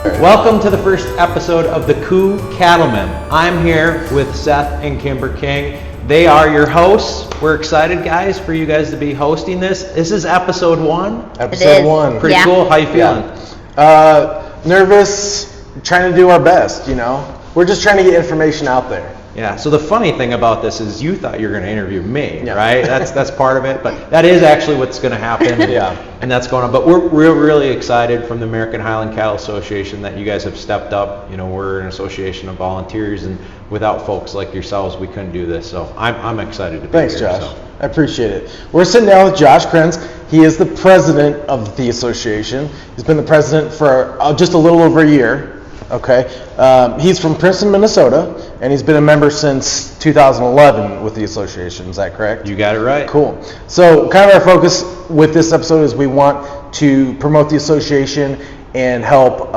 Welcome to the first episode of the Cattlemen. I'm here with Seth and Kimber King. They are your hosts. We're excited, guys, for you guys to be hosting this. This is episode 1. Episode 1. Pretty cool. How you feeling? Nervous, trying to do our best, you know. We're just trying to get information out there. Yeah, so the funny thing about this is you thought you were going to interview me, right? That's part of it, but that is actually what's going to happen. And that's going on. But we're really excited from the American Highland Cattle Association that you guys have stepped up. You know, we're an association of volunteers, and without folks like yourselves, we couldn't do this. So I'm excited to be here. Thanks, Josh. So. I appreciate it. We're sitting down with Josh Krenz. He is the president of the association. He's been the president for just a little over a year. Okay, he's from Princeton, Minnesota, and he's been a member since 2011 with the association. Is that correct? You got it right. Cool. So kind of our focus with this episode is we want to promote the association and help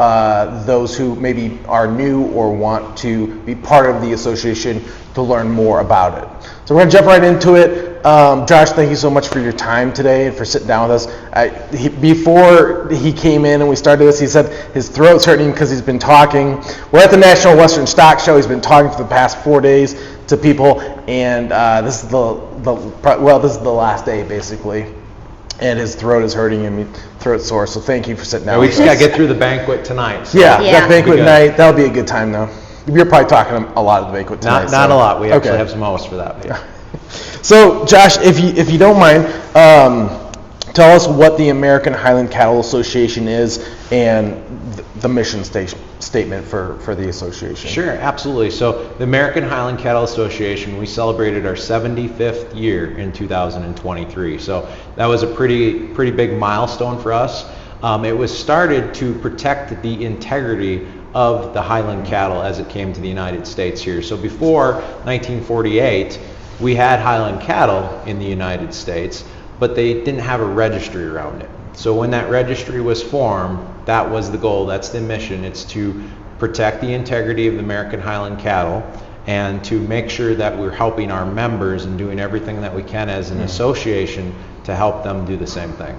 those who maybe are new or want to be part of the association to learn more about it. So we're going to jump right into it. Josh, thank you so much for your time today and for sitting down with us. Before he came in and we started this, he said his throat's hurting because he's been talking. We're at the National Western Stock Show. He's been talking for the past 4 days to people, and this is the last day basically. And his throat is hurting him, throat's sore. So thank you for sitting down. We just got to get through the banquet tonight. So. Yeah, that banquet night, that'll be a good time though. You're probably talking a lot at the banquet tonight. Not a lot. We actually have some hosts for that. Yeah. So, Josh, if you don't mind, tell us what the American Highland Cattle Association is and the mission statement for the association. Sure, absolutely. So, the American Highland Cattle Association, we celebrated our 75th year in 2023. So, that was a pretty big milestone for us. It was started to protect the integrity of the Highland cattle as it came to the United States here. So before 1948, we had Highland cattle in the United States, but they didn't have a registry around it. So when that registry was formed, that was the goal, that's the mission. It's to protect the integrity of the American Highland cattle and to make sure that we're helping our members and doing everything that we can as an association to help them do the same thing.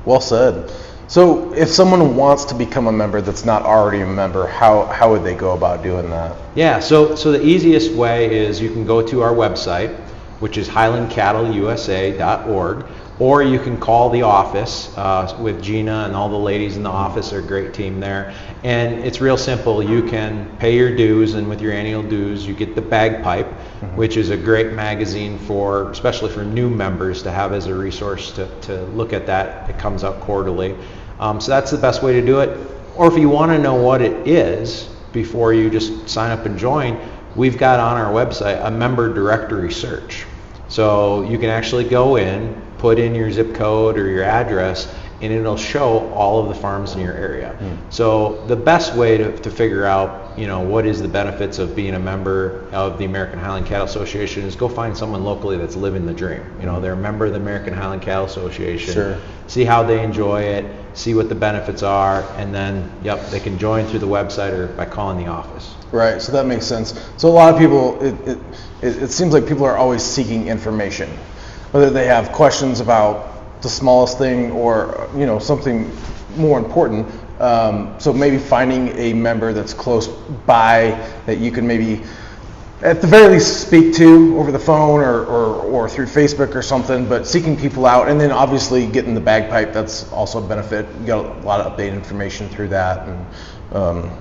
Well said. So if someone wants to become a member that's not already a member, how would they go about doing that? Yeah, so the easiest way is you can go to our website, which is highlandcattleusa.org, or you can call the office with Gina and all the ladies in the office. They're a great team there. And it's real simple. You can pay your dues, and with your annual dues, you get the Bagpipe, which is a great magazine especially for new members to have as a resource to look at that. It comes out quarterly. So that's the best way to do it. Or if you want to know what it is before you just sign up and join, we've got on our website a member directory search. So you can actually go in, put in your zip code or your address, and it'll show all of the farms in your area. So the best way to figure out, what is the benefits of being a member of the American Highland Cattle Association is go find someone locally that's living the dream. They're a member of the American Highland Cattle Association. Sure. See how they enjoy it, see what the benefits are, and then, they can join through the website or by calling the office. Right, so that makes sense. So a lot of people, it seems like people are always seeking information, whether they have questions about the smallest thing or something more important. So maybe finding a member that's close by that you can maybe at the very least speak to over the phone or through Facebook or something, but seeking people out, and then obviously getting the Bagpipe, that's also a benefit. You got a lot of updated information through that. And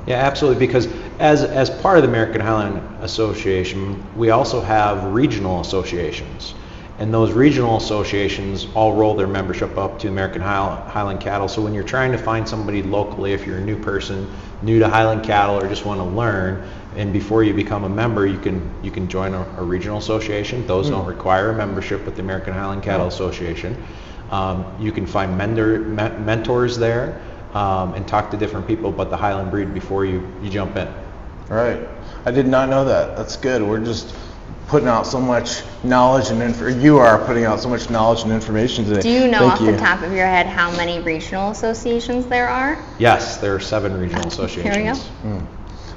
yeah, absolutely, because as part of the American Highland Association, we also have regional associations. And those regional associations all roll their membership up to American Highland Cattle. So when you're trying to find somebody locally, if you're a new person, new to Highland Cattle, or just want to learn, and before you become a member, you can join a regional association. Those don't require a membership with the American Highland Cattle Association. You can find mentors there and talk to different people about the Highland breed before you jump in. All right. I did not know that. That's good. We're just putting out so much knowledge and you are putting out so much knowledge and information today. Do you know off the top of your head how many regional associations there are? Yes, there are 7 regional associations. Here we go.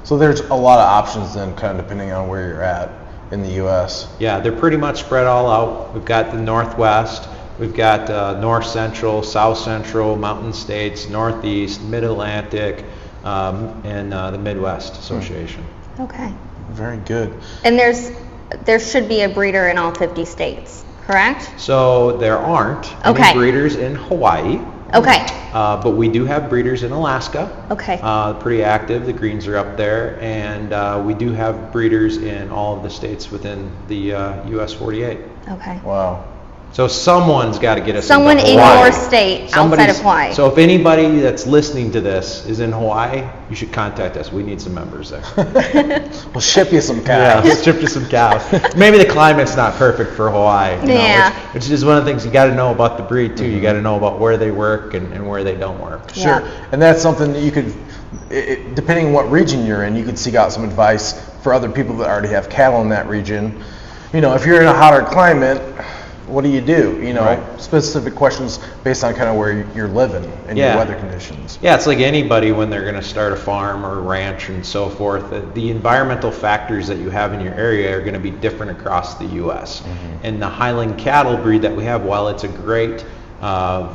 So there's a lot of options then, kind of depending on where you're at in the U.S. Yeah, they're pretty much spread all out. We've got the Northwest, we've got North Central, South Central, Mountain States, Northeast, Mid-Atlantic, and the Midwest Association. Okay. Very good. And there should be a breeder in all 50 states, correct? So there aren't Okay. any breeders in Hawaii. Okay. But we do have breeders in Alaska. Okay. Pretty active. The greens are up there, and we do have breeders in all of the states within the U.S. 48. Okay. Wow. So someone's got to get us Someone into in Hawaii. your state outside of Somebody's- Hawaii. So if anybody that's listening to this is in Hawaii, you should contact us. We need some members there. We'll ship you some Yeah, cows. let's ship you some cows. Maybe the climate's not perfect for Hawaii. You know, Yeah. which is one of the things you got to know about the breed too. You got to know about where they work and where they don't work. Sure. Yeah. And that's something that you could, depending on what region you're in, you could seek out some advice for other people that already have cattle in that region. You know, if you're in a hotter climate, what do? You know, Right. specific questions based on kind of where you're living and Yeah. your weather conditions. Yeah, it's like anybody when they're going to start a farm or a ranch and so forth. The environmental factors that you have in your area are going to be different across the U.S. And the Highland cattle breed that we have, while it's a great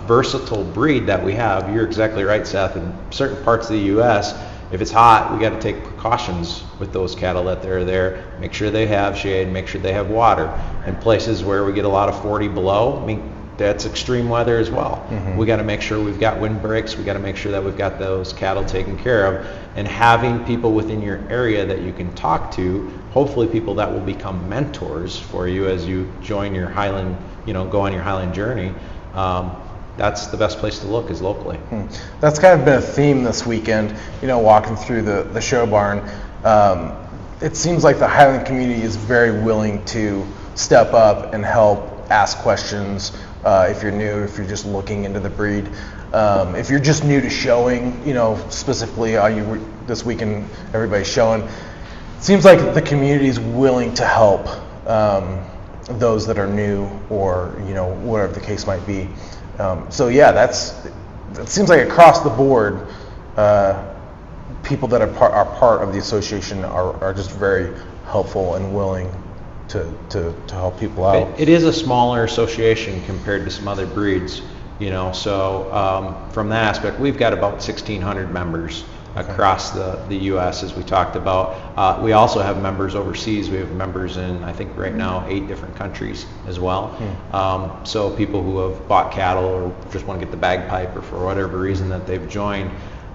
versatile breed that we have, you're exactly right, Seth. In certain parts of the U.S., if it's hot, we got to take precautions with those cattle that are there. Make sure they have shade, make sure they have water. In places where we get a lot of 40 below, I mean, that's extreme weather as well. We got to make sure we've got wind breaks. We got to make sure that we've got those cattle taken care of. And having people within your area that you can talk to, hopefully people that will become mentors for you as you join your Highland, go on your Highland journey. That's the best place to look, is locally. That's kind of been a theme this weekend, walking through the show barn. It seems like the Highland community is very willing to step up and help ask questions if you're new, if you're just looking into the breed. If you're just new to showing, specifically this weekend, everybody's showing. It seems like the community is willing to help those that are new or, whatever the case might be. So yeah, that seems like across the board, people that are part of the association are just very helpful and willing to help people out. It is a smaller association compared to some other breeds, so from that aspect, we've got about 1,600 members across the U.S. as we talked about. We also have members overseas. We have members in, I think right now, 8 different countries as well. So people who have bought cattle or just want to get the bagpipe or for whatever reason that they've joined.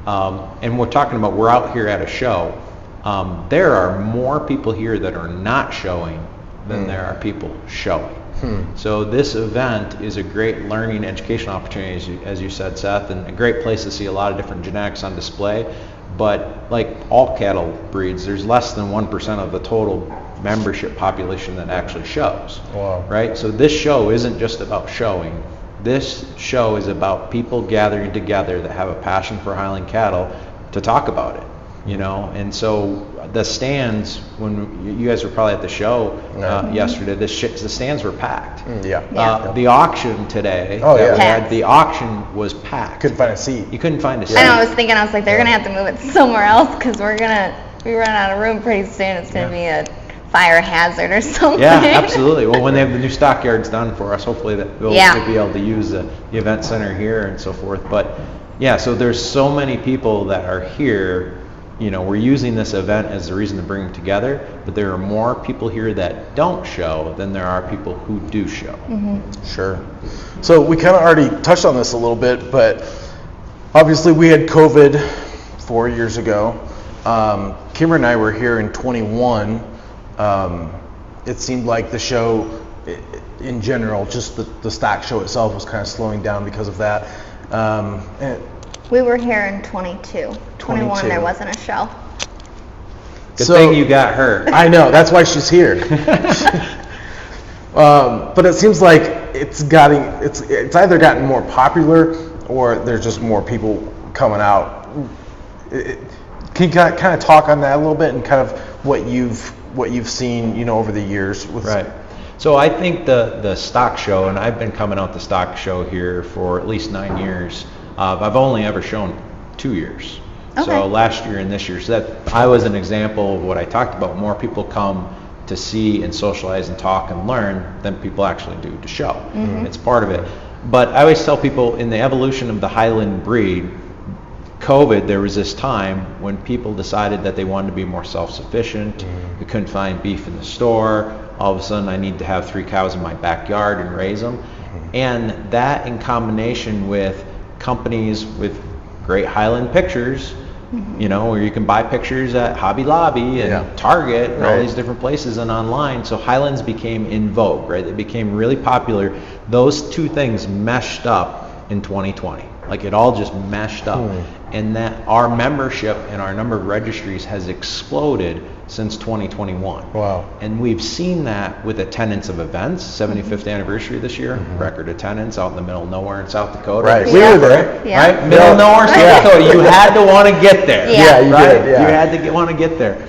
And we're talking about, we're out here at a show. There are more people here that are not showing than there are people showing. So this event is a great learning education opportunity, as you said, Seth, and a great place to see a lot of different genetics on display. But like all cattle breeds, there's less than 1% of the total membership population that actually shows. Wow. Right? So this show isn't just about showing. This show is about people gathering together that have a passion for Highland cattle to talk about it. And so the stands, when you guys were probably at the show yesterday, the stands were packed. The auction today, the auction was packed. Couldn't find a seat. You couldn't find a seat. And I was like, they're gonna have to move it somewhere else because we're gonna be running out of room pretty soon. It's gonna be a fire hazard or something. Yeah, absolutely. Well, when they have the new stockyards done for us, hopefully that we'll be able to use the event center here and so forth. But yeah, so there's so many people that are here. We're using this event as the reason to bring them together, but there are more people here that don't show than there are people who do show. Sure. So we kind of already touched on this a little bit, but obviously we had COVID 4 years ago. Kimber and I were here in 21. It seemed like the show in general, just the stock show itself was kind of slowing down because of that. We were here in 22. 21, there wasn't a show. Good thing you got her. I know, that's why she's here. But it seems like it's either gotten more popular or there's just more people coming out. Can you kind of talk on that a little bit and kind of what you've seen, over the years? Right. So I think the stock show, and I've been coming out the stock show here for at least 9 years. I've only ever shown 2 years. Okay. So last year and this year. So that I was an example of what I talked about. More people come to see and socialize and talk and learn than people actually do to show. It's part of it. But I always tell people in the evolution of the Highland breed, COVID, there was this time when people decided that they wanted to be more self-sufficient. We couldn't find beef in the store. All of a sudden, I need to have 3 cows in my backyard and raise them. And that, in combination with companies with great Highland pictures, you know, where you can buy pictures at Hobby Lobby and Target and all these different places and online. So Highlands became in vogue, right? They became really popular. Those two things meshed up in 2020. Like it all just meshed up. And that our membership and our number of registries has exploded since 2021. Wow. And we've seen that with attendance of events. 75th anniversary this year, record attendance out in the middle of nowhere in South Dakota. Right. We were there. Right? Middle of nowhere, South Dakota. You had to want to get there. Yeah, you did. Yeah. You had to want to get there.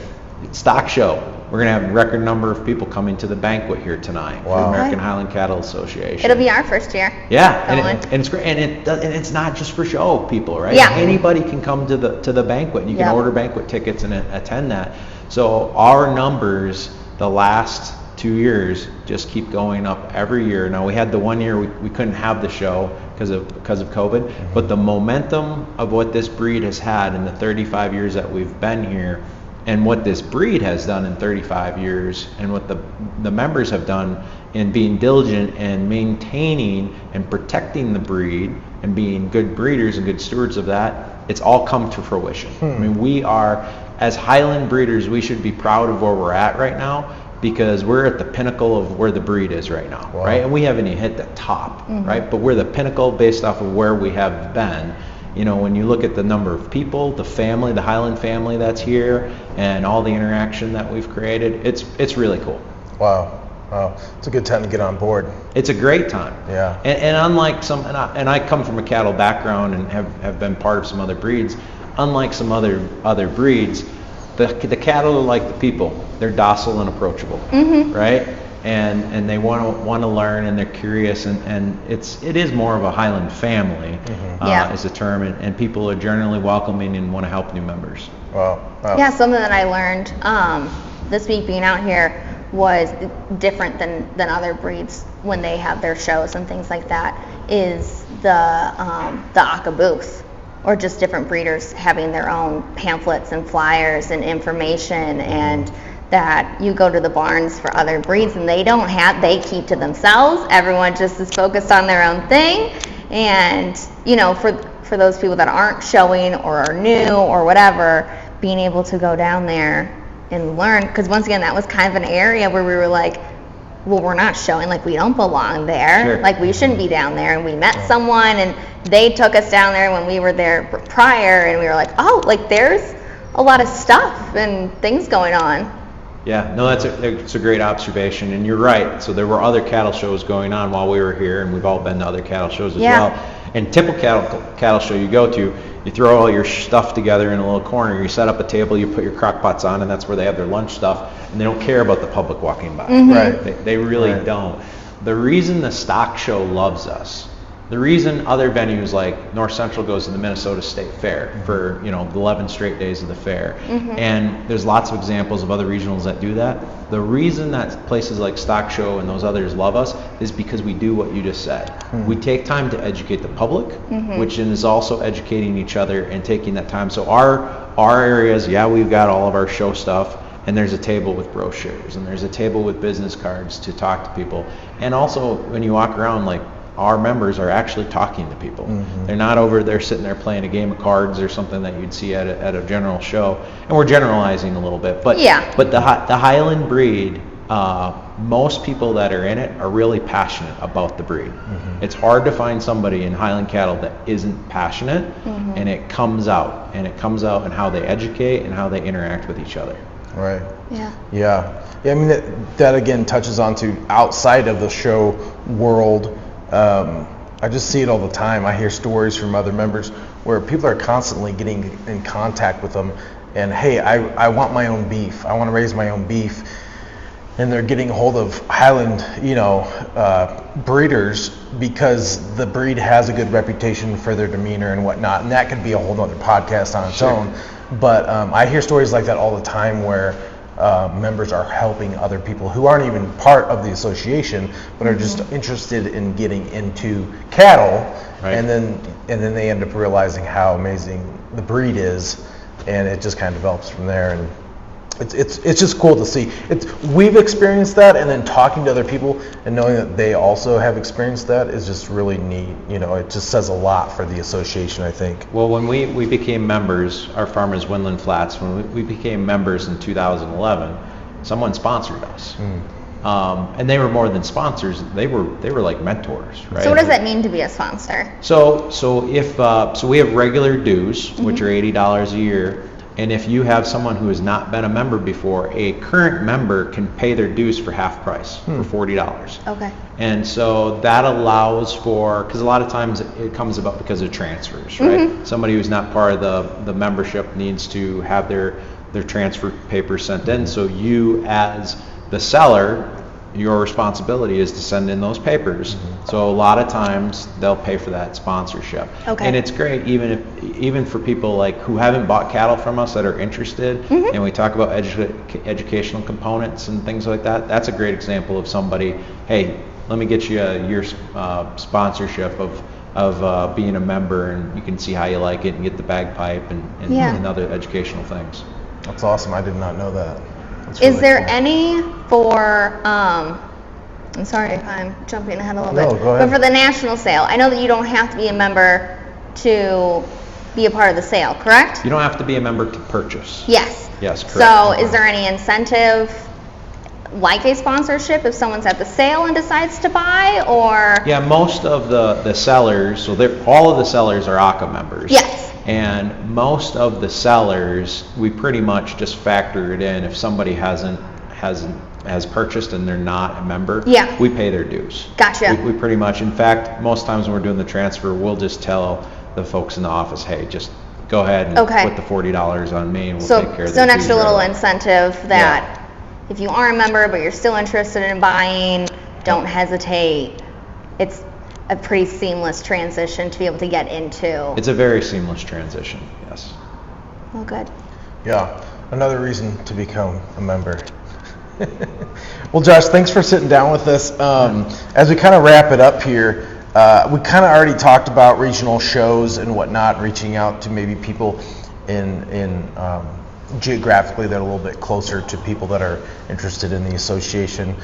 Stock show. We're going to have a record number of people coming to the banquet here tonight for the American Highland Cattle Association. It'll be our first year. Yeah, and it's great, and it's not just for show people, right? Yeah. Anybody can come to the banquet. You can order banquet tickets and attend that. So our numbers the last 2 years just keep going up every year. Now we had the 1 year we couldn't have the show because of COVID, but the momentum of what this breed has had in the 35 years that we've been here, and what this breed has done in 35 years, and what the members have done in being diligent and maintaining and protecting the breed and being good breeders and good stewards of that, it's all come to fruition. I mean, we are, as Highland breeders, we should be proud of where we're at right now, because we're at the pinnacle of where the breed is right now, right? And we haven't even hit the top, right? But we're the pinnacle based off of where we have been. You know, when you look at the number of people, the family, the Highland family that's here, and all the interaction that we've created, it's really cool. Wow. It's a good time to get on board. It's a great time. Yeah. And unlike some, and I come from a cattle background and have been part of some other breeds. Unlike some other breeds, the cattle are like the people. They're docile and approachable, right? And they want to learn, and they're curious, and it is more of a Highland family, is the term, and people are generally welcoming and want to help new members. Wow. Yeah, something that I learned this week being out here was different than other breeds when they have their shows and things like that, is the ACA booth, or just different breeders having their own pamphlets and flyers and information, and that you go to the barns for other breeds and they keep to themselves. Everyone just is focused on their own thing. And, you know, for those people that aren't showing or are new or whatever, being able to go down there and learn, because once again, that was kind of an area where we were like, well, we're not showing, like, we don't belong there. Like, we shouldn't be down there. And we met someone, and they took us down there when we were there prior, and we were like, oh, like, there's a lot of stuff and things going on. Yeah, no, that's a great observation, and you're right. So there were other cattle shows going on while we were here, and we've all been to other cattle shows as well. And typical cattle show you go to, you throw all your stuff together in a little corner, you set up a table, you put your crock pots on, and that's where they have their lunch stuff, and they don't care about the public walking by. Right. They really don't. The reason the stock show loves us, the reason other venues like North Central goes to the Minnesota State Fair for, you know, 11 straight days of the fair, and there's lots of examples of other regionals that do that. The reason that places like Stock Show and those others love us is because we do what you just said. We take time to educate the public, which is also educating each other and taking that time. So our areas, we've got all of our show stuff, and there's a table with brochures, and there's a table with business cards to talk to people. And also, when you walk around, like, our members are actually talking to people. They're not over there sitting there playing a game of cards or something that you'd see at a general show. And we're generalizing a little bit, but the Highland breed, most people that are in it are really passionate about the breed. It's hard to find somebody in Highland cattle that isn't passionate, and it comes out in how they educate and how they interact with each other. Right. Yeah. I mean, that again touches on to outside of the show world. I just see it all the time. I hear stories from other members where people are constantly getting in contact with them, and hey, I want my own beef. I want to raise my own beef, and they're getting a hold of Highland, breeders, because the breed has a good reputation for their demeanor and whatnot, and that could be a whole other podcast on its own. But I hear stories like that all the time where members are helping other people who aren't even part of the association, but are just interested in getting into cattle, Right. and then they end up realizing how amazing the breed is, and it just kind of develops from there. And it's just cool to see. We've experienced that, and then talking to other people and knowing that they also have experienced that is just really neat. It just says a lot for the association, I think. Well, when we became members, our farm is Windland Flats. When we became members in 2011, someone sponsored us, and they were more than sponsors. They were like mentors, right? So what does that mean to be a sponsor? So we have regular dues, which are $80 a year. And if you have someone who has not been a member before, a current member can pay their dues for half price, for $40. Okay. And so that allows for, because a lot of times it comes about because of transfers, right? Somebody who's not part of the membership needs to have their transfer papers sent in. So you, as the seller, your responsibility is to send in those papers. So a lot of times they'll pay for that sponsorship. Okay. And it's great even for people like who haven't bought cattle from us that are interested, and we talk about educational components and things like that. That's a great example of somebody, hey, let me get you a year's sponsorship of being a member, and you can see how you like it and get the bagpipe and other educational things. That's awesome. I did not know that. That's Is really there cool. any for, I'm sorry if I'm jumping ahead a little bit, go ahead. but for the national sale, I know that you don't have to be a member to be a part of the sale, correct? You don't have to be a member to purchase. Yes. Yes, correct. So is there any incentive, like a sponsorship, if someone's at the sale and decides to buy, or? Yeah, most of the sellers, all of the sellers are ACA members. Yes. And most of the sellers, we pretty much just factor it in. If somebody has purchased and they're not a member, Yeah. we pay their dues. Gotcha. We pretty much, in fact, most times when we're doing the transfer, we'll just tell the folks in the office, hey, just go ahead and put the $40 on me and we'll take care of the So an dues extra right little away. incentive that if you are a member but you're still interested in buying, don't hesitate. It's a pretty seamless transition to be able to get into. It's a very seamless transition, yes. Well, good. Yeah, another reason to become a member. Well, Josh, thanks for sitting down with us. As we kind of wrap it up here, we kind of already talked about regional shows and whatnot, reaching out to maybe people in geographically that are a little bit closer to people that are interested in the association.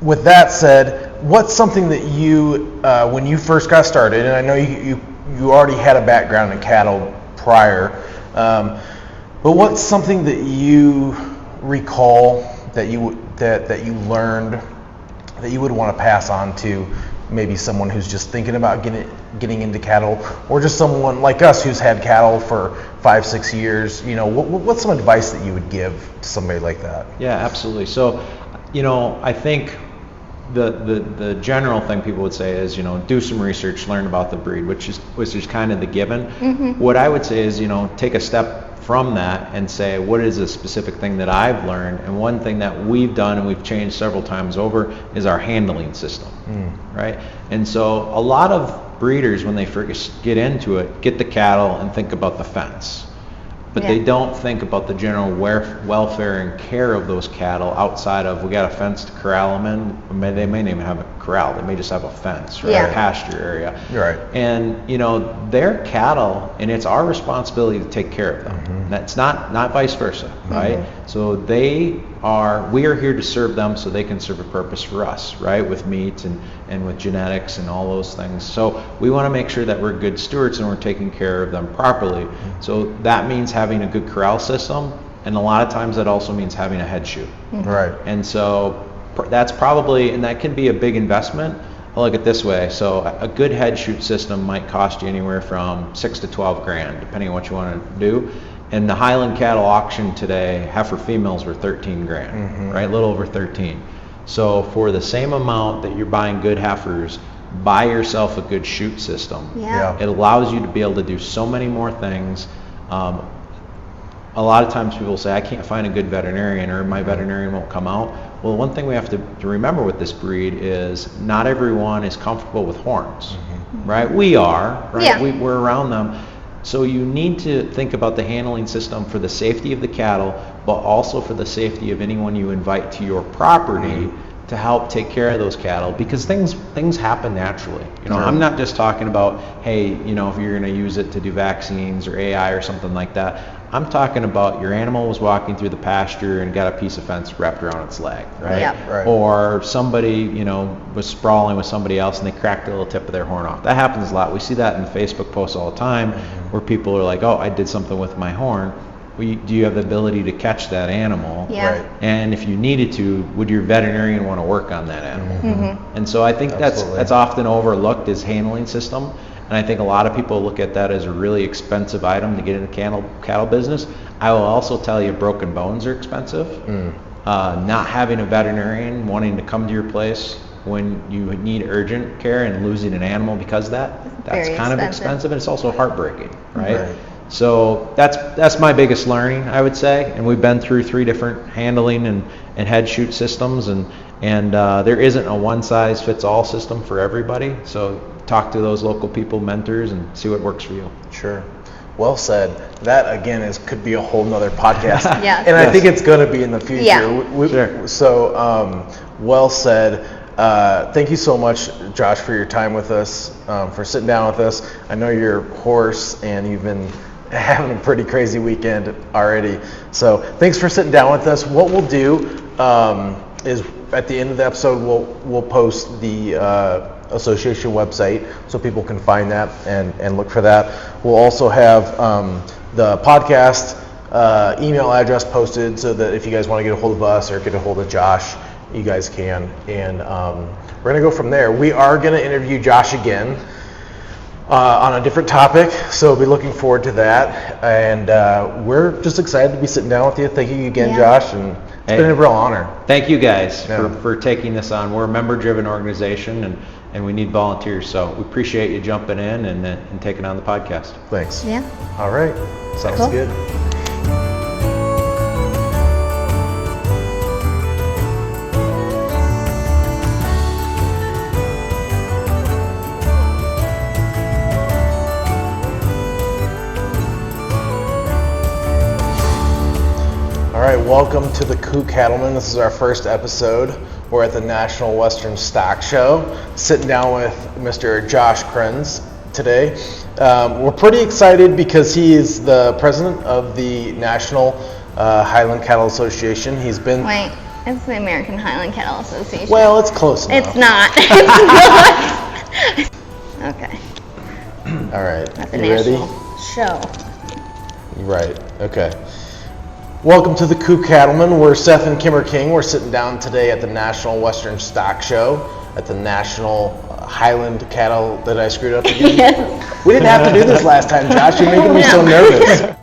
With that said, what's something that you, when you first got started, and I know you already had a background in cattle prior, but what's something that you recall that you learned that you would want to pass on to maybe someone who's just thinking about getting into cattle, or just someone like us who's had cattle for 5-6 years? What's some advice that you would give to somebody like that? Yeah, absolutely. So, I think the general thing people would say is, do some research, learn about the breed, which is kind of the given. What I would say is, take a step from that and say, what is a specific thing that I've learned? And one thing that we've done and we've changed several times over is our handling system, right? And so a lot of breeders, when they first get into it, get the cattle and think about the fence. But they don't think about the general welfare and care of those cattle outside of, we got a fence to corral them in. They may not even have a corral. They may just have a fence, right? A pasture area. Right. And, they're cattle, and it's our responsibility to take care of them. That's not vice versa, right? So we are here to serve them so they can serve a purpose for us, right? With meat and with genetics and all those things. So we want to make sure that we're good stewards and we're taking care of them properly. So that means having a good corral system, and a lot of times that also means having a head chute. Right. And so that's probably, and that can be a big investment. I'll look at it this way. So a good head chute system might cost you anywhere from $6,000 to $12,000, depending on what you want to do. And the Highland Cattle auction today, heifer females were $13,000, right? A little over 13. So for the same amount that you're buying good heifers, buy yourself a good chute system. Yeah. It allows you to be able to do so many more things. A lot of times people say, I can't find a good veterinarian, or my veterinarian won't come out. Well, one thing we have to remember with this breed is not everyone is comfortable with horns, right? We are, right? Yeah. We're around them. So you need to think about the handling system for the safety of the cattle, but also for the safety of anyone you invite to your property to help take care of those cattle, because things happen naturally. You know, I'm not just talking about, hey, you know, if you're going to use it to do vaccines or AI or something like that. I'm talking about your animal was walking through the pasture and got a piece of fence wrapped around its leg, right? Yep. Right. Or somebody, you know, was sprawling with somebody else and they cracked the little tip of their horn off. That happens a lot. We see that in the Facebook posts all the time, where people are like, oh, I did something with my horn. Well, do you have the ability to catch that animal? Yeah. Right. And if you needed to, would your veterinarian want to work on that animal? And so I think Absolutely. that's often overlooked, is handling system. And I think a lot of people look at that as a really expensive item to get into cattle business. I will also tell you, broken bones are expensive. Not having a veterinarian wanting to come to your place when you need urgent care and losing an animal because of that's Very kind of expensive. expensive, and it's also heartbreaking, right? Right. So that's my biggest learning, I would say. And we've been through 3 different handling and head shoot systems, and there isn't a one size fits all system for everybody. So talk to those local people, mentors, and see what works for you. Sure. Well said. That again could be a whole nother podcast. Yeah. And I think it's going to be in the future. Yeah. Sure. So, well said. Thank you so much, Josh, for your time with us, for sitting down with us. I know you're hoarse and you've been having a pretty crazy weekend already. So thanks for sitting down with us. What we'll do is at the end of the episode, we'll post the association website so people can find that and look for that. We'll also have the podcast email address posted so that if you guys want to get a hold of us or get a hold of Josh, you guys can. And we're going to go from there. We are going to interview Josh again on a different topic, so be looking forward to that. And we're just excited to be sitting down with you. Thank you again, Yeah. Josh, and it's been a real honor. Thank you guys Yeah. for taking this on. We're a member-driven organization, and we need volunteers. So we appreciate you jumping in and taking on the podcast. Thanks. Yeah. All right. Sounds Cool. good. All right, welcome to the Cattlemen. This is our first episode. We're at the National Western Stock Show, sitting down with Mr. Josh Krenz today. We're pretty excited because he is the president of the National Highland Cattle Association. He's been... Wait, it's the American Highland Cattle Association. Well, it's close enough. It's not. It's not. Okay. All right, At the you ready? national show. Right, okay. Welcome to the Cattlemen. We're Seth and Kimber King. We're sitting down today at the National Western Stock Show at the National Highland Cattle. Did I screw it up again? Yes. We didn't have to do this last time, Josh. You're making me so nervous.